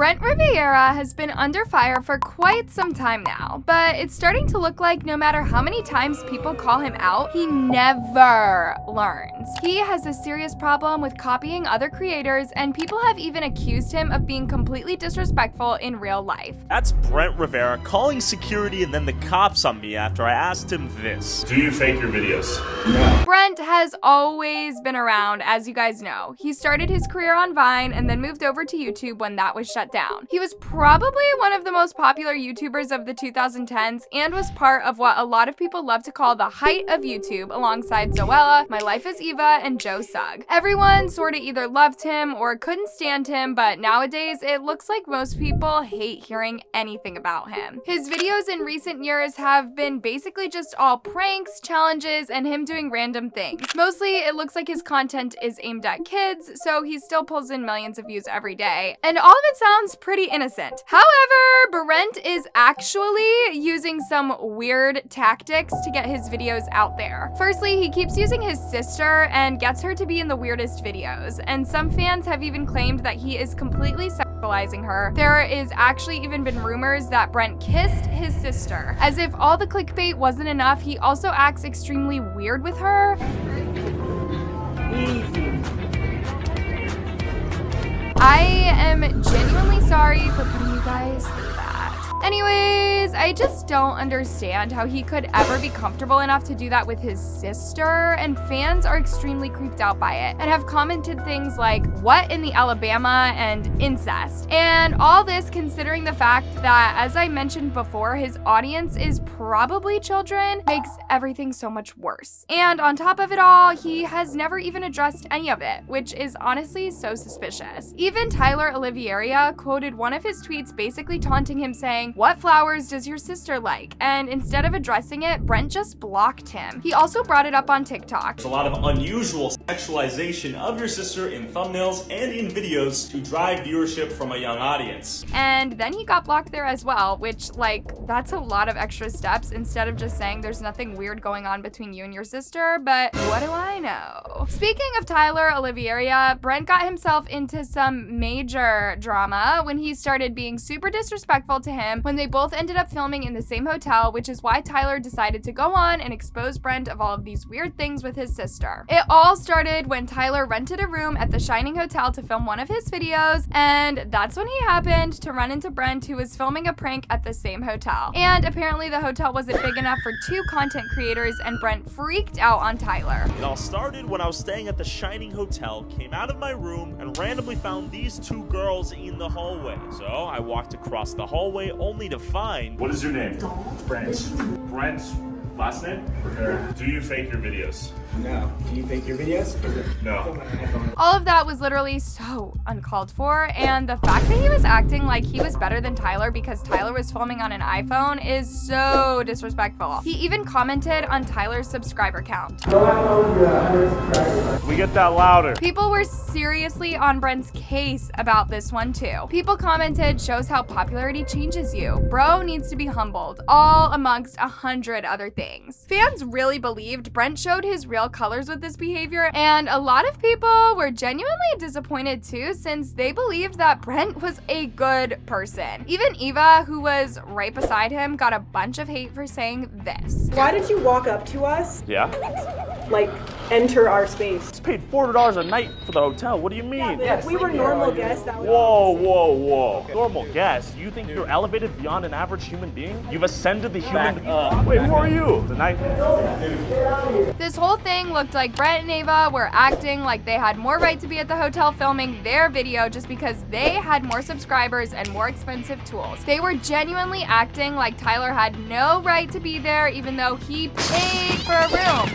Brent Rivera has been under fire for quite some time now, but it's starting to look like no matter how many times people call him out, he never learns. He has a serious problem with copying other creators, and people have even accused him of being completely disrespectful in real life. That's Brent Rivera calling security and then the cops on me after I asked him this. Do you fake your videos? No. Brent has always been around, as you guys know. He started his career on Vine and then moved over to YouTube when that was shut down. He was probably one of the most popular YouTubers of the 2010s and was part of what a lot of people love to call the height of YouTube, alongside Zoella, My Life as Eva, and Joe Sugg. Everyone sort of either loved him or couldn't stand him, but nowadays it looks like most people hate hearing anything about him. His videos in recent years have been basically just all pranks, challenges, and him doing random things. Mostly it looks like his content is aimed at kids, so he still pulls in millions of views every day, and all of it sounds pretty innocent. However, Brent is actually using some weird tactics to get his videos out there. Firstly, he keeps using his sister and gets her to be in the weirdest videos, and some fans have even claimed that he is completely sexualizing her. There is actually even been rumors that Brent kissed his sister. As if all the clickbait wasn't enough, he also acts extremely weird with her. I am genuinely sorry for putting you guys through that. Anyways, I just don't understand how he could ever be comfortable enough to do that with his sister, and fans are extremely creeped out by it and have commented things like, "What in the Alabama?" and "incest." And all this considering the fact that, as I mentioned before, his audience is probably children, makes everything so much worse. And on top of it all, he has never even addressed any of it, which is honestly so suspicious. Even Tyler Oliveira quoted one of his tweets basically taunting him, saying, "What flowers does your sister like?" And instead of addressing it, Brent just blocked him. He also brought it up on TikTok. There's a lot of unusual sexualization of your sister in thumbnails and in videos to drive viewership from a young audience. And then he got blocked there as well, which, like, that's a lot of extra steps instead of just saying there's nothing weird going on between you and your sister, but what do I know? Speaking of Tyler Oliveira, Brent got himself into some major drama when he started being super disrespectful to him when they both ended up filming in the same hotel, which is why Tyler decided to go on and expose Brent of all of these weird things with his sister. It all started when Tyler rented a room at the Shining Hotel to film one of his videos, and that's when he happened to run into Brent, who was filming a prank at the same hotel. And apparently the hotel wasn't big enough for 2 content creators, and Brent freaked out on Tyler. It all started when I was staying at the Shining Hotel, came out of my room, and randomly found these 2 girls in the hallway. So I walked across the hallway only to find... What is your name? Brent. Brent. Last name? Rivera. Do you fake your videos? No. Do you fake your videos? No. All of that was literally so uncalled for, and the fact that he was acting like he was better than Tyler because Tyler was filming on an iPhone is so disrespectful. He even commented on Tyler's subscriber count. We get that louder. People were seriously on Brent's case about this one too. People commented, "Shows how popularity changes you. Bro needs to be humbled," all amongst 100 other things. Fans really believed Brent showed his real colors with this behavior, and a lot of people were genuinely disappointed too, since they believed that Brent was a good person. Even Eva, who was right beside him, got a bunch of hate for saying this. Why did you walk up to us? Yeah? Like, enter our space? It's paid $400 a night for the hotel. What do you mean? Yeah, if we were normal guests, that would... Whoa. Normal guests? You think you're elevated beyond an average human being? You've ascended the human... Wait, who are you? Tonight? This whole thing looked like Brent and Ava were acting like they had more right to be at the hotel filming their video just because they had more subscribers and more expensive tools. They were genuinely acting like Tyler had no right to be there even though he paid for a room.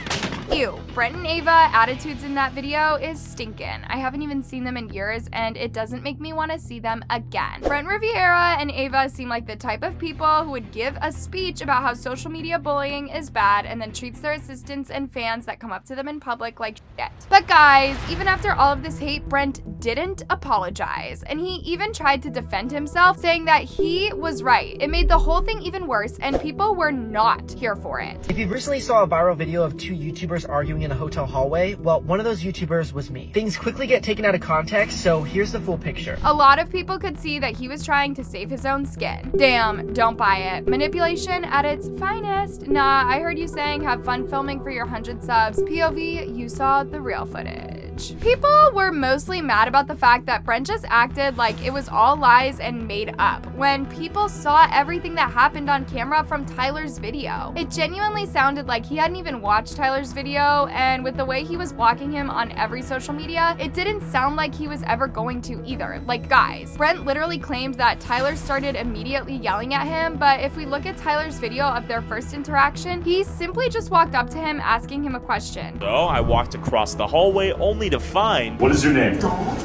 Ew, Brent and Ava attitudes in that video is stinkin'. I haven't even seen them in years, and it doesn't make me want to see them again. Brent Rivera and Ava seem like the type of people who would give a speech about how social media bullying is bad and then treats their assistants and fans that come up to them in public like shit. But guys, even after all of this hate, Brent didn't apologize, and he even tried to defend himself, saying that he was right. It made the whole thing even worse, and people were not here for it. If you recently saw a viral video of 2 YouTubers YouTubers arguing in a hotel hallway? Well, one of those YouTubers was me. Things quickly get taken out of context, so here's the full picture. A lot of people could see that he was trying to save his own skin. Damn, don't buy it. Manipulation at its finest. Nah, I heard you saying have fun filming for your 100 subs. POV, you saw the real footage. People were mostly mad about the fact that Brent just acted like it was all lies and made up, when people saw everything that happened on camera from Tyler's video. It genuinely sounded like he hadn't even watched Tyler's video, and with the way he was blocking him on every social media, it didn't sound like he was ever going to either. Like, guys, Brent literally claimed that Tyler started immediately yelling at him, but if we look at Tyler's video of their first interaction, he simply just walked up to him asking him a question. So I walked across the hallway only to find... What is your name?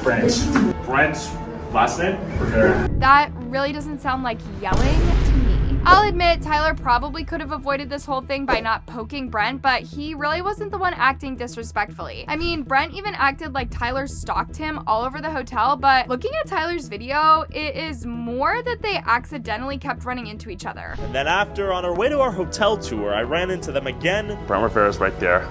Brent. Brent. Last name? Rivera. That really doesn't sound like yelling to me. I'll admit, Tyler probably could have avoided this whole thing by not poking Brent, but he really wasn't the one acting disrespectfully. I mean, Brent even acted like Tyler stalked him all over the hotel, but looking at Tyler's video, it is more that they accidentally kept running into each other. And then after, on our way to our hotel tour, I ran into them again. Brent Rivera's right there.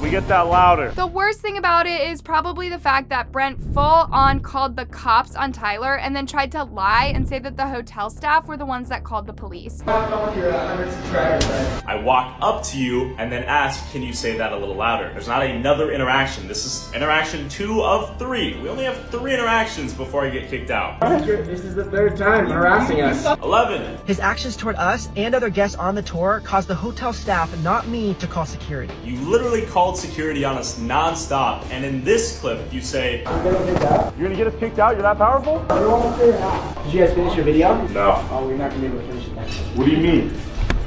We get that louder. The worst thing about it is probably the fact that Brent full on called the cops on Tyler and then tried to lie and say that the hotel staff were the ones that called the police. I walk up to you and then ask, can you say that a little louder? There's not another interaction. This is interaction 2 of 3. We only have 3 interactions before I get kicked out. This is the 3rd time harassing us. 11. His actions toward us and other guests on the tour caused the hotel staff, not me, to call security. You literally called security on us non-stop, and in this clip, you say, You're gonna get us kicked out? You're that powerful? Did you guys finish your video? No. Oh, we're not gonna be able to finish it next. What do you mean?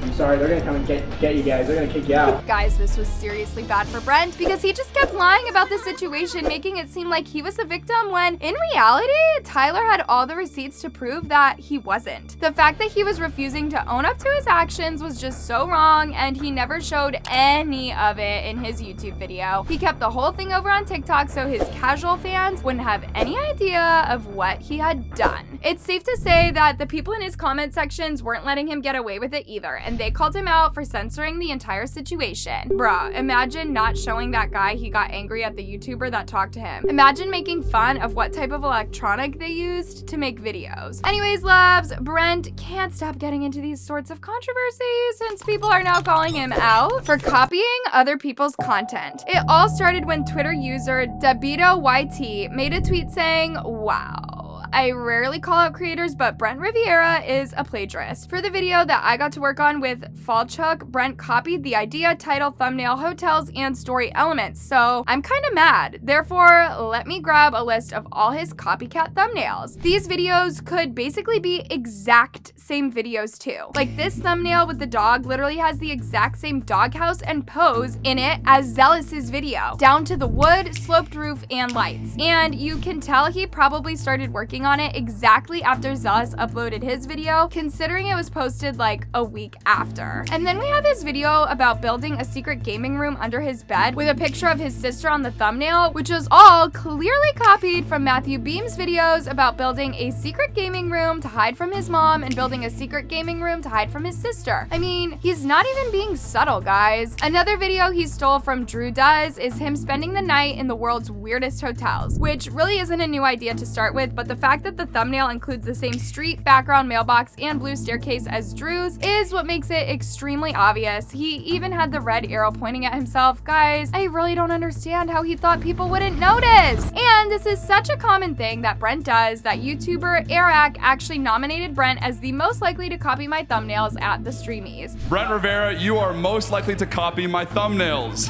I'm sorry, they're gonna come and get you guys. They're gonna kick you out. Guys, this was seriously bad for Brent because he just kept lying about the situation, making it seem like he was the victim when, in reality, Tyler had all the receipts to prove that he wasn't. The fact that he was refusing to own up to his actions was just so wrong, and he never showed any of it in his YouTube video. He kept the whole thing over on TikTok so his casual fans wouldn't have any idea of what he had done. It's safe to say that the people in his comment sections weren't letting him get away with it either, and they called him out for censoring the entire situation. Bruh, imagine not showing that guy he got angry at the YouTuber that talked to him. Imagine making fun of what type of electronic they used to make videos. Anyways, loves, Brent can't stop getting into these sorts of controversies since people are now calling him out for copying other people's content. It all started when Twitter user DeBitoYT made a tweet saying, "Wow, I rarely call out creators, but Brent Rivera is a plagiarist. For the video that I got to work on with Falchuk, Brent copied the idea, title, thumbnail, hotels, and story elements. So I'm kind of mad. Therefore, let me grab a list of all his copycat thumbnails. These videos could basically be exact same videos too. Like this thumbnail with the dog literally has the exact same doghouse and pose in it as Zealous's video, down to the wood, sloped roof, and lights. And you can tell he probably started working on it exactly after Zealous uploaded his video, considering it was posted like a week after. And then we have his video about building a secret gaming room under his bed with a picture of his sister on the thumbnail, which was all clearly copied from Matthew Beam's videos about building a secret gaming room to hide from his mom and building a secret gaming room to hide from his sister. I mean, he's not even being subtle, guys. Another video he stole from Drew Does is him spending the night in the world's weirdest hotels, which really isn't a new idea to start with, but the fact that the thumbnail includes the same street, background, mailbox, and blue staircase as Drew's is what makes it extremely obvious. He even had the red arrow pointing at himself. Guys, I really don't understand how he thought people wouldn't notice. And this is such a common thing that Brent does that YouTuber Eric actually nominated Brent as the most likely to copy my thumbnails at the Streamies. Brent Rivera, you are most likely to copy my thumbnails.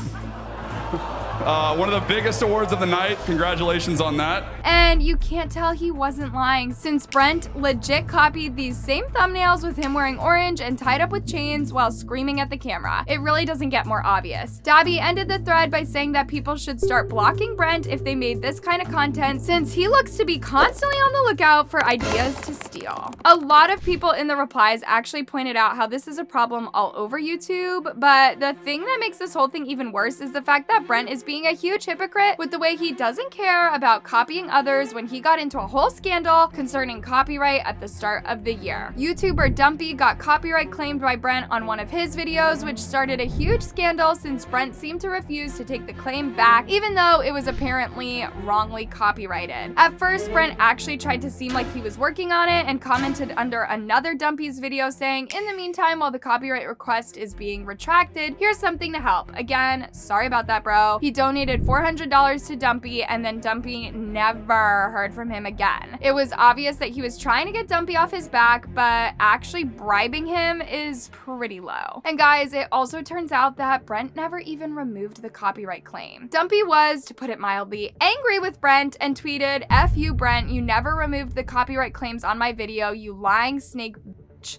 One of the biggest awards of the night. Congratulations on that. And you can't tell he wasn't lying, since Brent legit copied these same thumbnails with him wearing orange and tied up with chains while screaming at the camera. It really doesn't get more obvious. Dabby ended the thread by saying that people should start blocking Brent if they made this kind of content, since he looks to be constantly on the lookout for ideas to steal. A lot of people in the replies actually pointed out how this is a problem all over YouTube, but the thing that makes this whole thing even worse is the fact that Brent is being a huge hypocrite with the way he doesn't care about copying others when he got into a whole scandal concerning copyright at the start of the year. YouTuber Dumpy got copyright claimed by Brent on one of his videos, which started a huge scandal since Brent seemed to refuse to take the claim back, even though it was apparently wrongly copyrighted. At first, Brent actually tried to seem like he was working on it and commented under another Dumpy's video saying, "In the meantime, while the copyright request is being retracted, here's something to help." Again, sorry about that, bro. He donated $400 to Dumpy, and then Dumpy never heard from him again. It was obvious that he was trying to get Dumpy off his back, but actually bribing him is pretty low. And guys, it also turns out that Brent never even removed the copyright claim. Dumpy was, to put it mildly, angry with Brent and tweeted, "F you, Brent, you never removed the copyright claims on my video, you lying snake.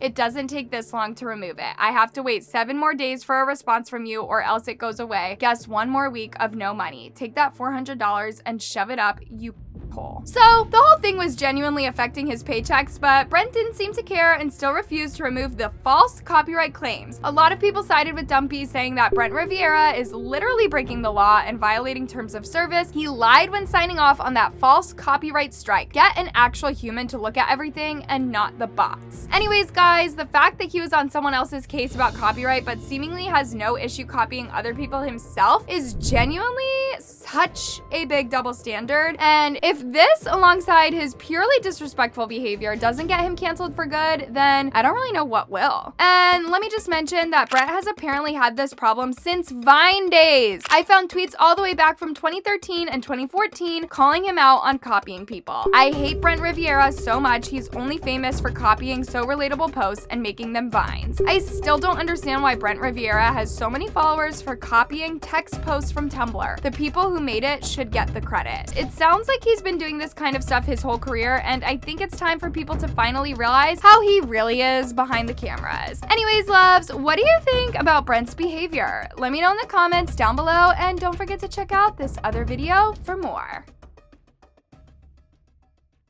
It doesn't take this long to remove it. I have to wait 7 more days for a response from you or else it goes away. Guess 1 more week of no money. Take that $400 and shove it up, you hole." So the whole thing was genuinely affecting his paychecks, but Brent didn't seem to care and still refused to remove the false copyright claims. A lot of people sided with Dumpy, saying that Brent Rivera is literally breaking the law and violating terms of service. He lied when signing off on that false copyright strike. Get an actual human to look at everything and not the bots. Anyways, guys, the fact that he was on someone else's case about copyright but seemingly has no issue copying other people himself is genuinely such a big double standard. And if this, alongside his purely disrespectful behavior, doesn't get him canceled for good, then I don't really know what will. And let me just mention that Brent has apparently had this problem since Vine days. I found tweets all the way back from 2013 and 2014 calling him out on copying people. I hate Brent Rivera so much. He's only famous for copying so relatable posts and making them vines. I still don't understand why Brent Rivera has so many followers for copying text posts from Tumblr. The people who made it should get the credit. It sounds like he's been doing this kind of stuff his whole career, and I think it's time for people to finally realize how he really is behind the cameras. Anyways, loves, what do you think about Brent's behavior? Let me know in the comments down below, and don't forget to check out this other video for more.